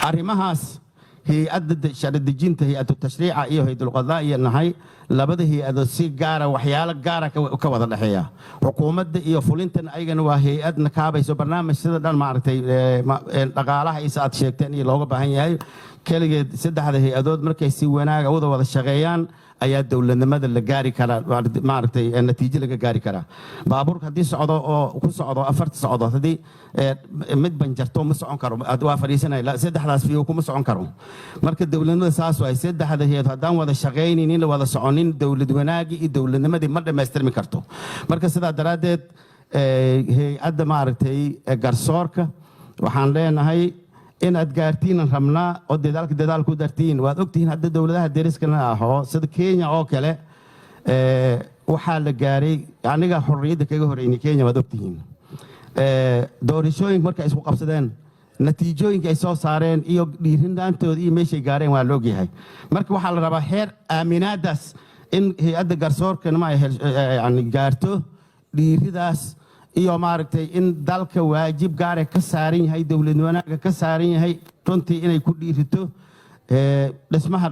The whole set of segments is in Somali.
arrimahaas hay-adda sharci dejinta hay-adu tashriica iyo hay-adul qadaa'iya nahay labada hay-adood si gaara waxyaalo gaara ka wada dhexeeya xukuumadda iyo fulintan ayagana waa hay-adna kaabayso barnaamij sida dhan maaragtay dhaqaalaha isa aad sheegteen iyo looga baahan yahay keligeed saddexda hay-adood markay si wanaaga wada shaqeeyaan ayaa dowladnimada la gaari karaa maaragtay natiijo laga gaari karaa baabuurka haddii socdo oo ku socdo afarta socdo haddii mid banjarto ma socon karo waa fadhiisanaya saddexdaas fiyo kuma socon karo marka dowladnimada saas waay saddexda hay-ad haddaan wada shaqaynaynin la wada soconin dowlad wanaagii iyo dowladnimadii ma dhammaystirmi karto marka sidaa daraaddeed hay-adda maaragtay garsoorka waxaan leenahay inaad gaartiin rabnaa oo dadaal ku dartiin waad ogtihiin hadda dowladaha deriskana ahoo sida Kenya oo kale waxaa la gaaray aniga xorriyadda kaga horeeyay Kenya waad ogtihiin doorashooyin markay isku qabsadeen natiijooyinka ay soo saareen iyo dhiirinaantooda iyo meeshay gaareen waa loo yahay marka waxaa la rabaa heer aaminaadaas in hay-adda garsoorkana ma ay gaarto dhiiridaas iyo maaragtay in dalka waajib gaar ah ka saaran yahay dawlad wanaaga ka saaran yahay runtii inay ku dhiirito dhismaha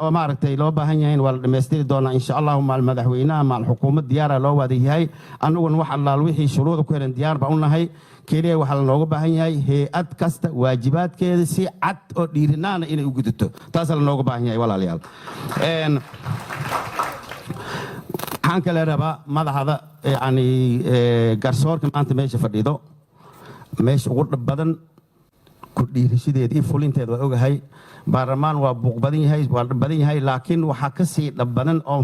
oo maaragtay loo baahan yahay waa la dhameystiri doonaa insha Allah maal madaxweynaha maal xukuumad diyaar loo wada yahay anaguna wax allaal wixii shuruudo ku xiran diyaar baan u nahay kaliya waxa looga baahan yahay hay-ad kasta waajibaadkeeda si cad oo dhiirinaana inay u gudubto taas la looga baahan yahay walaalayaal waxaan kale rabaa madaxda garsoorka maanta meesha fadhido meesha ugu dhab badan ku dhiirishadeed iyo fulinteed waa ogahay baarlamaan waa buuq badan yahay waa dhab badan yahay laakiin waxaa ka sii dhab badan oo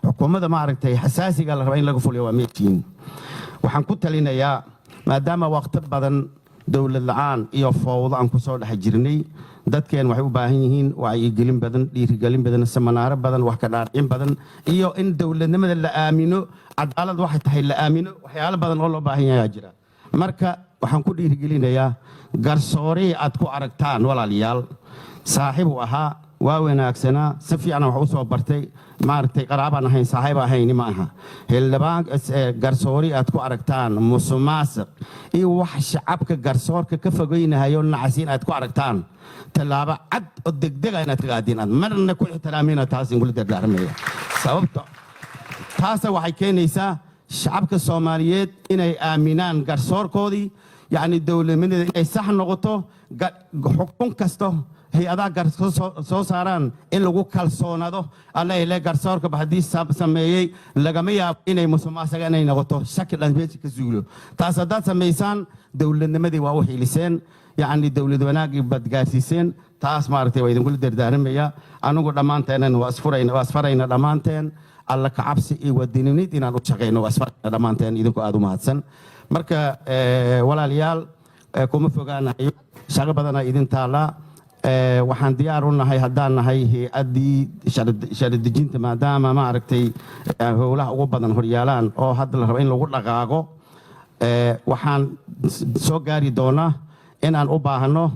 xukuumadda maaragtay xasaasiga la rabaa in laga fuliyo waa meeshiin waxaan ku talinayaa maadaama waqti badan dowlad la'aan iyo fowdo aan ku soo dhex jirnay dadkeen waxay u baahan yihiin wacyigelin badan dhiirigelin badan seminaaro badan wax ka dhaarcin badan iyo in dowladnimada la aamino cadaalad waxay tahay la aamino waxyaalo badan oo loo baahan yahay jira marka waxaan ku dhiirigelinayaa garsoore aad ku aragtaan walaalayaal saaxiib u ahaa waa wanaagsanaa si fiican wax u soo bartay maaragtay qaraabaan ahayn saaxiib ahayn ma aha xildhibaan garsoore aad ku aragtaan musuqmaasuq iyo wax shacabka garsoorka ka fogeynayo nacasiin aad ku aragtaan talaaba cad oo degdeg ah inaad ka qaadin aad marna ku ixtiraamina taas in gulida daarmeeya sababta taas waxay keenaysaa shacabka Soomaaliyeed inay aaminaan garsoorkoodii yani dawladnimada inay sax noqoto xukun kasto hay-adaha garsoor soo saaraan in lagu kalsoonado alla ilaa garsoorka hadii sameeyay lagama yaabo inay musuqmaasuq inay noqoto shaki dhan meesha ka zuulo taas hadaad sameeysan dawladnimadii waa u xiliseen يعني دولة وناقي بدقاسيسين تاس مارتي ويدن كل دردارمية أنا قد دمانتين واسفرين دمانتين الله كعبسي ودينيت إن أنا أشقين واسفرين دمانتين إذا كأدو ماتسن مركا ولا ليال كم فوقنا شغل بدنا إذن تالا وحن ديارنا هاي هدانا هاي أدي شرد جنت ما دام ما عرفتي هو لا هو بدنا هريالان أو هذا الربعين لو قلت لقاقو وحن سوقاري دونا إن أن أباهنه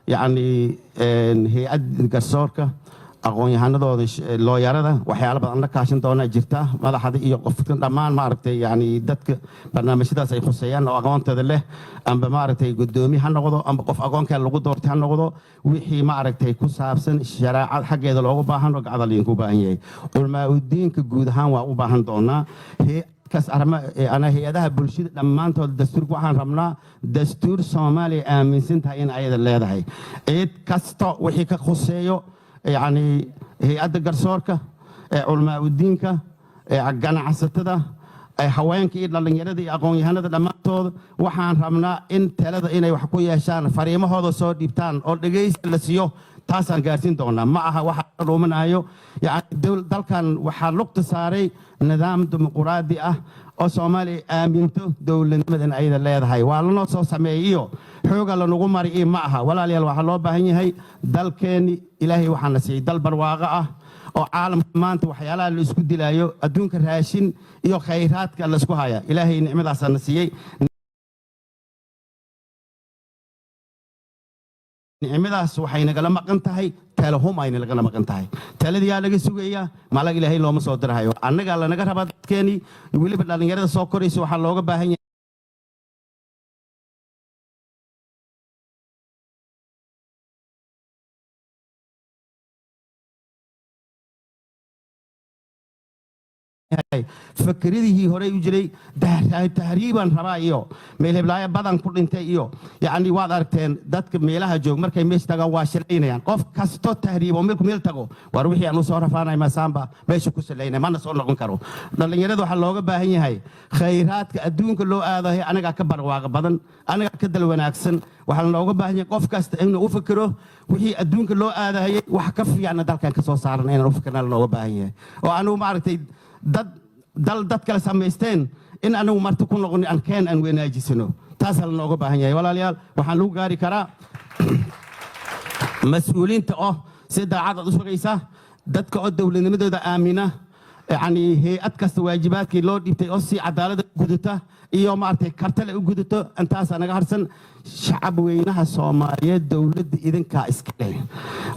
يعني هيئة garsoorka aqoon-yahanadooda looyarada waxyaalo badan la kaashan doona jirta madaxda iyo qofka dhammaan maaragtay yani dadka barnaamijyadaas ay khuseeyaan oo aqoontooda leh amba maaragtay gudoomiye ha noqdo amba qof aqoonka lagu doortay ha noqdo wixii maaragtay ku saabsan shariicada xaggeeda loogu baahan oo gacdaliin ku baahan yahay ulmaa diinka guud ahaan waa u baahan doonaa أنا هي هذا بولشيد لما أنت الدستور كوحان رمنا دستور سومالي من سنتها إن أيضا لا هذا هي إيد كستا وحيك خصيو يعني هي أد جرسورك علماء الدينك عجنا عصتدا حوانك إيد لين يردي أقوم يهنا لما تود وحان رمنا إن ثلاثة إن يحكوا يشان فريمه هذا صار ديبتان أو دقيس لسيو تاسان قارسين دونا معها واحد رومن أيو يعني دول كان وحلقت صاري نظام ديمقراطي أو سومالي آمنتو دولة مدن أيضا لا هاي والله صو سمعيو حوجا لنقوم مريء معها ولا لي الوحلو بهني هاي دل كاني إلهي وحنسي دل برواقة أو عالم مانت وحيالا اللي سكود دلايو أدون كرهاشين يو خيرات كالله سكوهايا إلهي نعمة عسانسيي نعمداس waxay naga maqan tahay telefoon ay naga maqan tahay taladiya laga sugaya malaga ilaahay looma soo dirahayo annaga la naga rabaa dadkeeni waliba dhalinyarada soo korayso waxa looga baahan yahay fikradihii hore u jiray tahriiban rabaa iyo meel heblaaya badan ku dhintay iyo yacni waad aragteen dadka meelaha joog markay meesha tagaan waa shiraynayaan qof kasto tahriibo meel tago war wixii aan u soo rafaanay masaamba meesha ku salaynay mana soo noqon karo dhalinyarada waxaa looga baahan yahay khayraadka adduunka loo aadahay anagaa ka barwaaqa badan anagaa ka dal wanaagsan waxaa looga baahan yahay qof kasta inuu u fikiro wixii adduunka loo aadahayay wax ka fiicna dalkan ka soo saaran inaan u fikirna looga baahan yahay oo anugu maaragtay dad kale samaysteen in anagu marti ku noqon aan wanaajisano taasaa lanooga baahan yahay walaalayaal waxaan lagu gaari karaa mas-uuliinta oo si daacad u shaqaysa dadka oo dowladnimadooda aamina يعني هي أتكست واجباتك لو ديبتي أوسي عدالة جدته إياه ما أرتي كارتل جدته أنت أصلا جهرسن شعب وينها الصومالية دولة إذن كإسكالي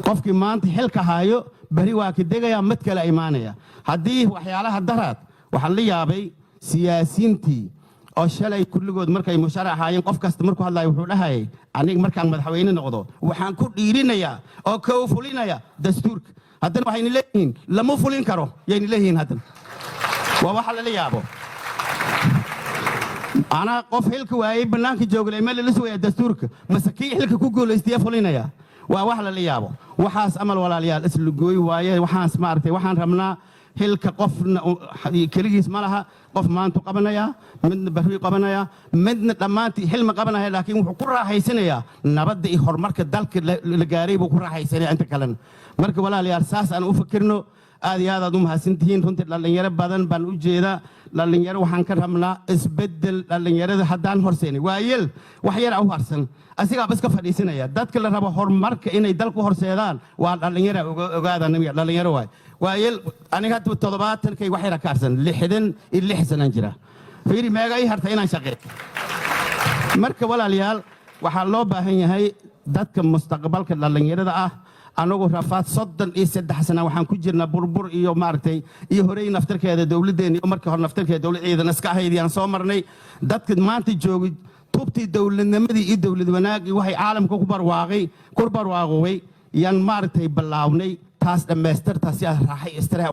قفك ما أنت حلك هايو بري واحد دقيقة متكلا إيمانية هديه وحيالها الدرات وحلي أبي سياسينتي أو شلي كل جود مركي مشارع هاي قف كاستمركو هلا يقولها هاي عنيك مركان مدحوين النقطة وحنكون ديرنا يا أو كوفولينا يا دستورك هذا ما هين لهين لما فلين كرو يعني لهين هذا وواحد اللي يابو أنا قف هلك وعي بنانك جوجل إيميل اللي سوى دستورك مسكين هلك كوجل استيا فلين يا وواحد اللي يابو وحاس أمل ولا ليال اسلو جوي ويا وحاس مارتي وحان رمنا هلك قفنا كريس مالها قف ما أنتو قبنا يا من بحري قبنا يا من لما أنت حلم قبنا يا لكن وكرة هيسنة يا نبدأ يخور مركز دالك الجاريب وكرة هيسنة أنت كلام مركز ولا لي أساس أنا أفكرنه هذا دوم هسنتين كنت للنيرة بدن بنوجيدا للنيرة وحنكرهمنا اسبدل للنيرة حدان هرسيني ويل وحير أو هرسن أسيق بس كفريسنا يا دات كل ربع هور مرك إني دالكو هرسيدان وللنيرة وقاعدة نمية للنيرة ويل أنا كنت بالطلبات كي وحير كارسن لحدن اللي حسن أنجرا فيري ما جاي هرتين شقيق مركب ولا ليال وحلو بهني هاي دات كمستقبل كللنيرة ده أنا رفعت صدّن إيسد حسنا وحن كجرنا بربر إيو مارتي إيو هري نفترك هذا دولة دين إيو مركه نفترك هذا دولة إذا نسكع هيدي أنا صامرني دتك ما أنت جوج توبتي دولة نمدي إيد دولة وناق وهي عالم كبر واقعي ين مارتي بلاوني تاس الماستر تاس يا راح يستريح